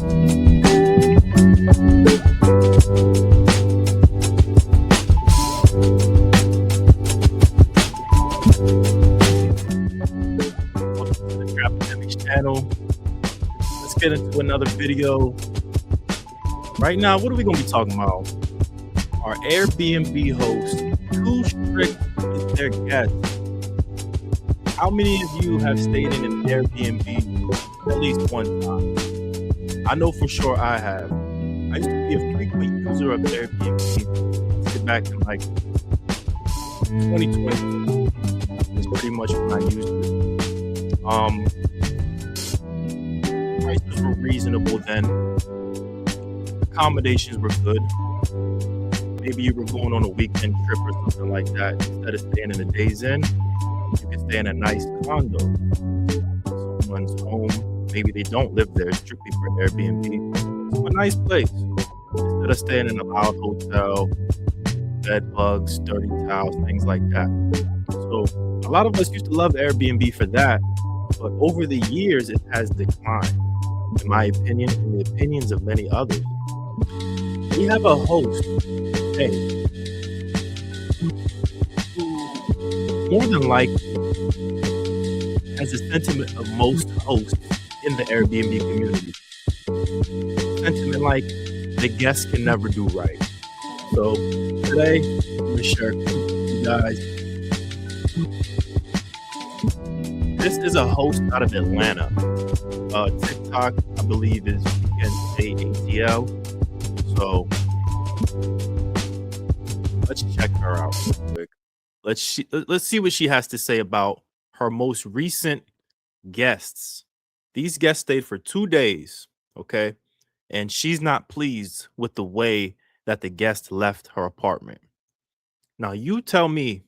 Welcome to the Trap Academy's channel. Let's get into another video. Right now, what are we going to be talking about? Are Airbnb hosts too strict with their guests? How many of you have stayed in an Airbnb at least one time? I know for sure I have. I used to be a frequent user of Airbnb. Sit back in like 2020 is pretty much when I used it. Prices were reasonable then. Accommodations were good. Maybe you were going on a weekend trip or something like that. Instead of staying in a Days Inn, you could stay in a nice condo. Someone's home. Maybe they don't live there strictly for Airbnb. It's a nice place. Instead of staying in a loud hotel, bed bugs, dirty towels, things like that. So a lot of us used to love Airbnb for that, but over the years it has declined, in my opinion, and the opinions of many others. We have a host, hey, who more than likely has the sentiment of most hosts in the Airbnb community. Sentiment like the guests can never do right. So today, I'm going to share with you guys. This is a host out of Atlanta. TikTok, I believe, is against ATL. So let's check her out real quick. Let's see what she has to say about her most recent guests. These guests stayed for 2 days, okay? And she's not pleased with the way that the guest left her apartment. Now, you tell me,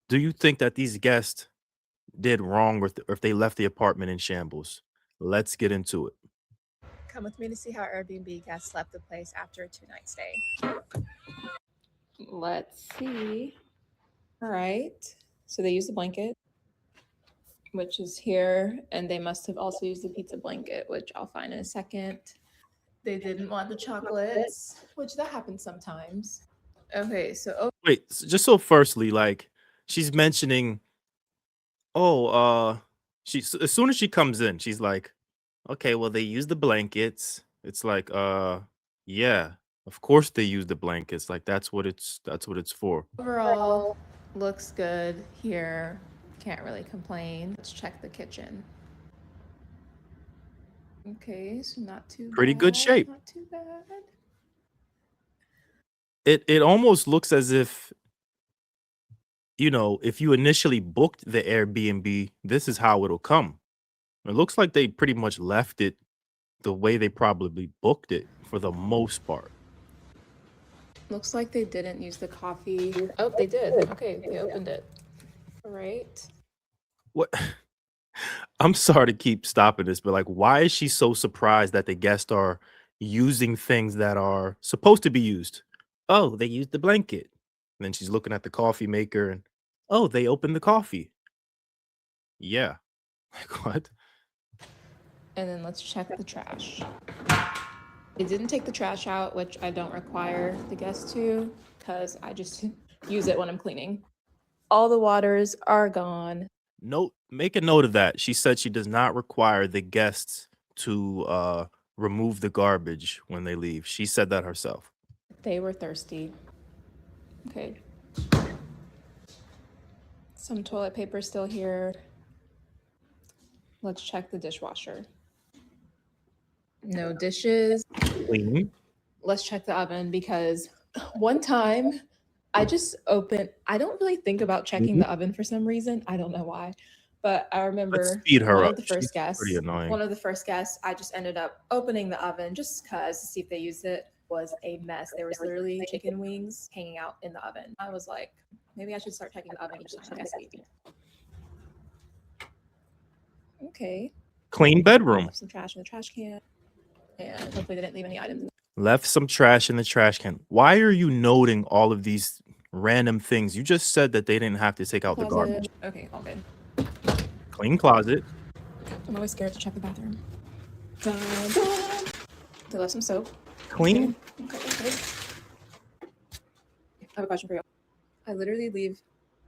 do you think that these guests did wrong or if they left the apartment in shambles? Let's get into it. Come with me to see how Airbnb guests left the place after a 2-night stay. Let's see. All right. So they used the blanket, which is here, and they must have also used the pizza blanket, which I'll find in a second. They didn't want the chocolates, which that happens sometimes. Okay, so Wait, just so firstly, like she's mentioning, she's as soon as she comes in, she's like, okay, well, they use the blankets. It's like, yeah, of course they use the blankets. Like that's what it's for. overall, looks good here. Can't really complain. Let's check the kitchen. Okay, so not too Pretty good shape. Not too bad. It almost looks as if, you know, if you initially booked the Airbnb, this is how it'll come. It looks like they pretty much left it the way they probably booked it for the most part. Looks like they didn't use the coffee. Oh, they did. Okay, they opened it. All right. What? I'm sorry to keep stopping this, but like, why is she so surprised that the guests are using things that are supposed to be used? Oh, they used the blanket. And then she's looking at the coffee maker and, oh, they opened the coffee. Yeah. Like, what? And then let's check the trash. They didn't take the trash out, which I don't require the guests to, because I just use it when I'm cleaning. All the waters are gone. Make a note of that. She said she does not require the guests to remove the garbage when they leave. She said that herself. They were thirsty. Okay. Some toilet paper still here. Let's check the dishwasher. No dishes. Clean. Let's check the oven, because one time I don't really think about checking the oven for some reason. I don't know why. But I remember Let's speed her one up. of the first She's guests, pretty annoying. one of the first guests, I just ended up opening the oven just because to see if they used it. Was a mess. There was literally chicken wings hanging out in the oven. I was like, maybe I should start checking the oven each time guests leave. Okay. Clean bedroom. Left some trash in the trash can. And hopefully they didn't leave any items. Left some trash in the trash can. Why are you noting all of these random things? You just said that they didn't have to take out the garbage. Okay, all good. Clean closet. I'm always scared to check the bathroom. Dun, dun. They left some soap. Clean? Okay, good. I have a question for you. I literally leave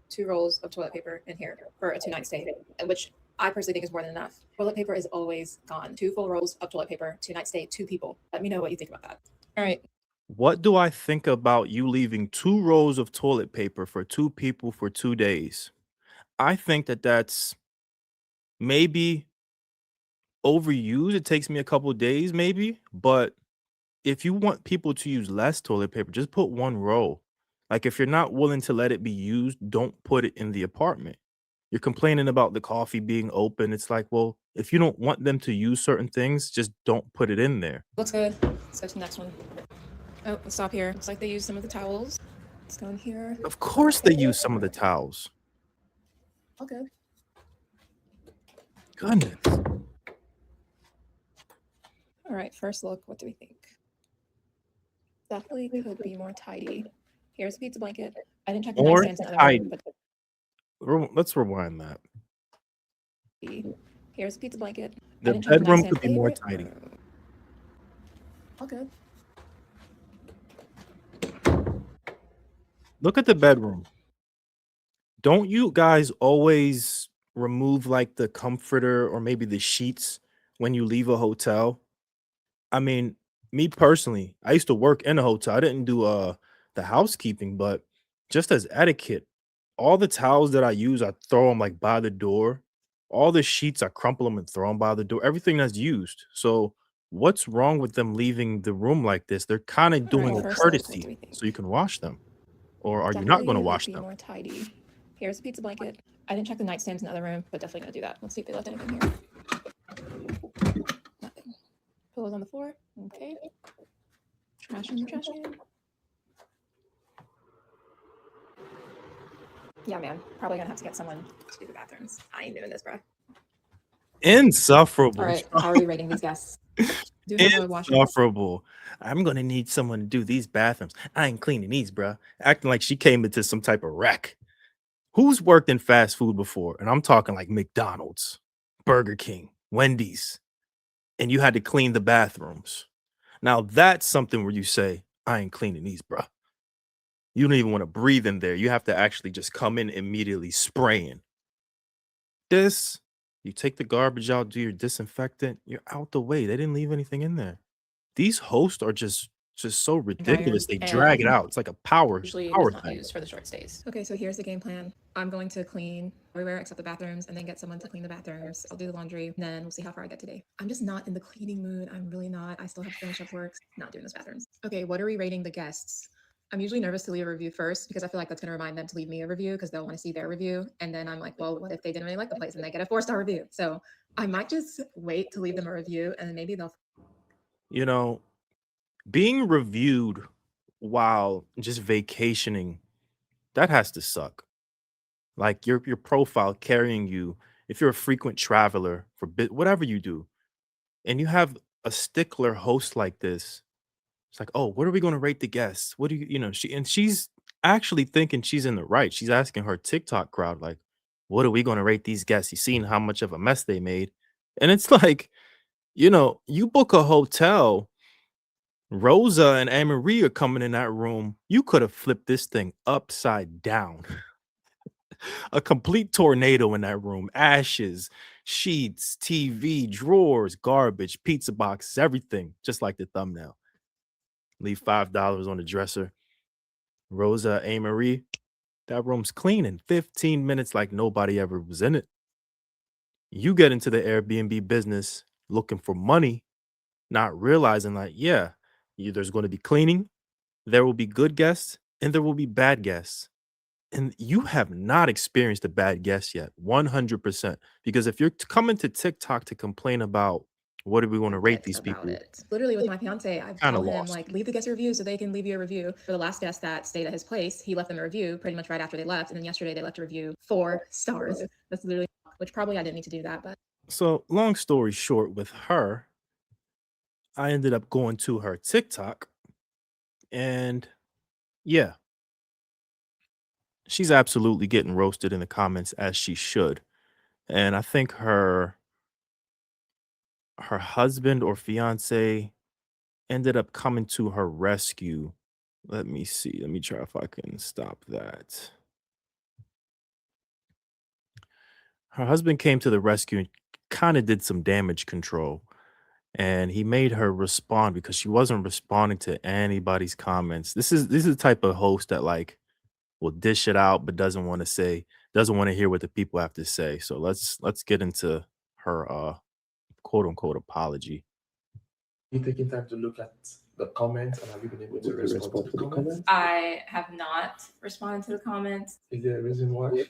2 rolls of toilet paper in here for a 2-night stay, which I personally think is more than enough. Toilet paper is always gone. 2 full rolls of toilet paper, 2-night stay, 2 people. Let me know what you think about that. All right. What do I think about you leaving 2 rolls of toilet paper for 2 people for 2 days? I think that that's maybe overused. It takes me a couple days maybe, but if you want people to use less toilet paper, just put 1 roll. Like, if you're not willing to let it be used, don't put it in the apartment. You're complaining about the coffee being open. It's like, well, if you don't want them to use certain things, just don't put it in there. Looks good. Let's go to the next one. Oh, let's stop here. Looks like they used some of the towels. Let's go in here. Of course they use some of the towels. All good. Goodness. All right, first look. What do we think? Definitely could be more tidy. Here's a pizza blanket. I didn't check the More nightstands in the other tidy. room, but Let's rewind that. here's a pizza blanket. I The didn't check the bedroom nightstand could be more favorite tidy. room. All good. Look at the bedroom. Don't you guys always remove like the comforter or maybe the sheets when you leave a hotel? I mean, me personally, I used to work in a hotel. I didn't do the housekeeping, but just as etiquette, all the towels that I use, I throw them like by the door. All the sheets, I crumple them and throw them by the door. Everything that's used. So what's wrong with them leaving the room like this? They're kind of All doing right, a first look. What do courtesy we think? so you can wash them. Or are you not going to Definitely wash could be them? more tidy. Here's a pizza blanket. I didn't check the nightstands in the other room, but definitely gonna do that. Let's see if they left anything here. Nothing. Pillows on the floor. Okay. Trash in the trash can. Yeah, man. Probably gonna have to get someone to do the bathrooms. I ain't doing this, bro. Insufferable. All right. How are we rating these guests? Do have a washer. Insufferable. I'm gonna need someone to do these bathrooms. I ain't cleaning these, bruh. Acting like she came into some type of wreck. Who's worked in fast food before? And I'm talking like McDonald's, Burger King, Wendy's, and you had to clean the bathrooms. Now that's something where you say, I ain't cleaning these, bruh. You don't even want to breathe in there. You have to actually just come in immediately spraying. This, you take the garbage out, do your disinfectant, you're out the way. They didn't leave anything in there. These hosts are just so ridiculous. They drag it out. It's like a power Usually power is not thing. used for the short stays. Okay, so here's the game plan. I'm going to clean everywhere except the bathrooms and then get someone to clean the bathrooms. I'll do the laundry and then we'll see how far I get today. I'm just not in the cleaning mood. I'm really not. I still have to finish up work. Not doing those bathrooms. Okay, what are we rating the guests? I'm usually nervous to leave a review first because I feel like that's going to remind them to leave me a review because they'll want to see their review. And then I'm like, well, what if they didn't really like the place and they get a 4-star review? So I might just wait to leave them a review and then maybe they'll. You know, being reviewed while just vacationing, that has to suck. Like your profile carrying you, if you're a frequent traveler for whatever you do, and you have a stickler host like this, it's like, oh, what are we going to rate the guests? What do she's actually thinking she's in the right. She's asking her TikTok crowd, like, what are we going to rate these guests? You seen how much of a mess they made. And it's like, you book a hotel, Rosa and Anne-Marie are coming in that room. You could have flipped this thing upside down. A complete tornado in that room. Ashes, sheets, TV, drawers, garbage, pizza boxes, everything, just like the thumbnail. Leave $5 on the dresser. Rosa, Anne-Marie, that room's clean in 15 minutes like nobody ever was in it. You get into the Airbnb business looking for money, not realizing like, yeah, there's going to be cleaning, there will be good guests, and there will be bad guests. And you have not experienced a bad guest yet, 100%. Because if you're coming to TikTok to complain about what are we going to rate these people, Literally with my fiance, I've Kinda told him lost. like leave the guest a review so they can leave you a review. For the last guest that stayed at his place, he left them a review pretty much right after they left, and then yesterday they left a review 4 stars. That's literally, which probably I didn't need to do that, but So, long story short, with her, I ended up going to her TikTok, and yeah, she's absolutely getting roasted in the comments as she should. And I think her husband or fiance, ended up coming to her rescue. Let me see. Let me try if I can stop that. Her husband came to the rescue and kind of did some damage control. And he made her respond because she wasn't responding to anybody's comments. This is the type of host that like will dish it out but doesn't want to hear what the people have to say. So let's get into her quote unquote apology. You taking time to look at the comments and have you been able to respond to the comments? I have not responded to the comments. Is there a reason why?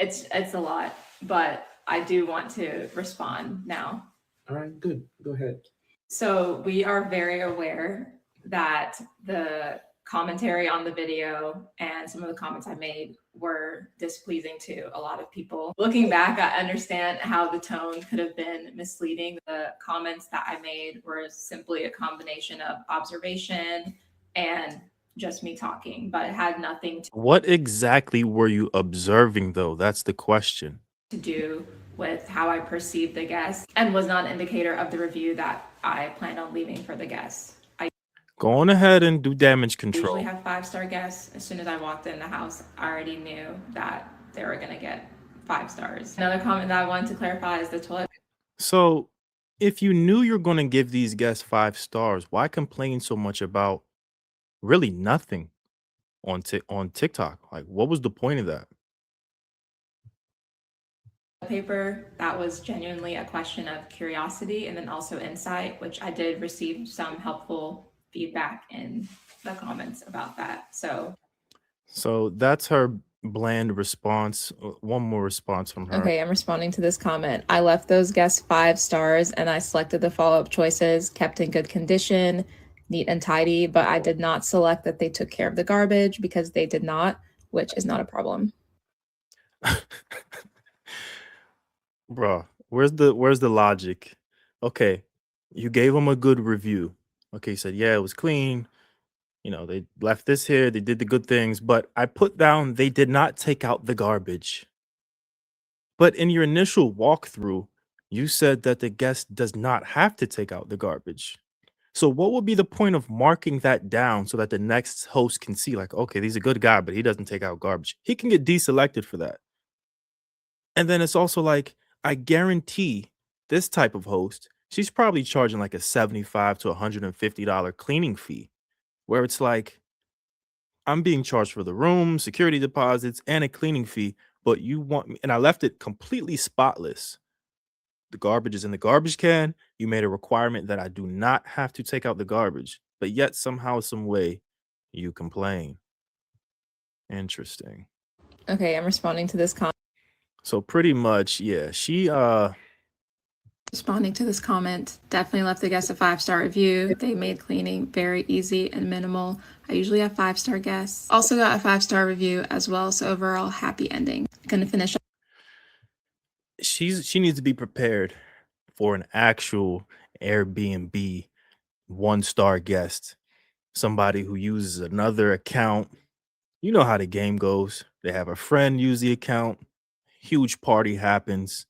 It's a lot, but I do want to respond now. All right, good. Go ahead. So we are very aware that the commentary on the video and some of the comments I made were displeasing to a lot of people. Looking back, I understand how the tone could have been misleading. The comments that I made were simply a combination of observation and just me talking, but it had nothing What exactly were you observing though? That's the question. to do with how I perceived the guest and was not an indicator of the review that I planned on leaving for the guests. I Go on ahead and do damage usually control. have 5-star guests. As soon as I walked in the house, I already knew that they were going to get 5 stars. Another comment that I wanted to clarify is the toilet So if you knew you're going to give these guests 5 stars, why complain so much about really nothing on TikTok? Like, what was the point of that? paper, that was genuinely a question of curiosity and then also insight, which I did receive some helpful feedback in the comments about that. So That's her bland response. One more response from her. okay, I'm responding to this comment. I left those guests 5 stars and I selected the follow-up choices, kept in good condition, neat and tidy, but I did not select that they took care of the garbage because they did not, which is not a problem. Bruh, where's the logic? Okay, you gave them a good review. Okay, you said, yeah, it was clean. You know, they left this here, they did the good things, but I put down they did not take out the garbage. But in your initial walkthrough, you said that the guest does not have to take out the garbage. So what would be the point of marking that down so that the next host can see, like, okay, he's a good guy, but he doesn't take out garbage. He can get deselected for that. And then it's also like, I guarantee this type of host, she's probably charging like a $75 to $150 cleaning fee, where it's like, I'm being charged for the room, security deposits, and a cleaning fee, but you want me, and I left it completely spotless. The garbage is in the garbage can. You made a requirement that I do not have to take out the garbage, but yet somehow, some way, you complain. Interesting. Okay, I'm responding to this comment. So pretty much, yeah, she Responding to this comment, definitely left the guests a 5-star review. They made cleaning very easy and minimal. I usually have 5-star guests. Also got a 5-star review as well, so overall happy ending. Gonna finish. she needs to be prepared for an actual Airbnb 1-star guest, somebody who uses another account. You know how the game goes. They have a friend use the account, huge party happens.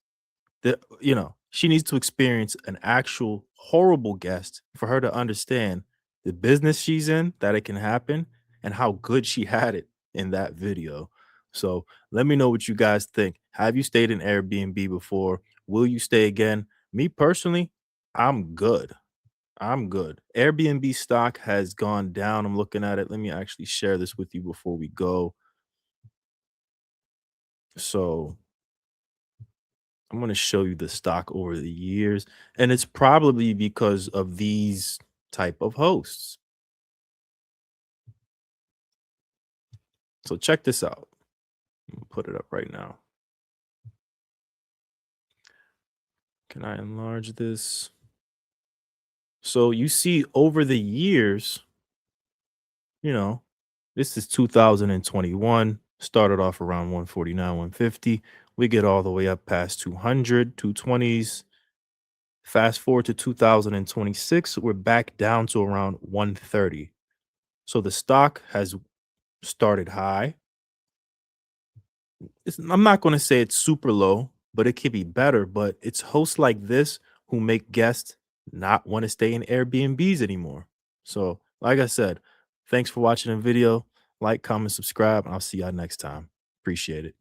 She needs to experience an actual horrible guest for her to understand the business she's in, that it can happen, and how good she had it in that video. So let me know what you guys think. Have you stayed in Airbnb before? Will you stay again? Me personally, I'm good. I'm good. Airbnb stock has gone down. I'm looking at it. Let me actually share this with you before we go. So I'm going to show you the stock over the years, and it's probably because of these type of hosts. So check this out. I'm gonna put it up right now. Can I enlarge this? So you see over the years, this is 2021, started off around 149, 150. We get all the way up past 200, 220s. Fast forward to 2026, we're back down to around 130. So the stock has started high. I'm not going to say it's super low, but it could be better. But it's hosts like this who make guests not want to stay in Airbnbs anymore. So, like I said, thanks for watching the video. Like, comment, subscribe, and I'll see y'all next time. Appreciate it.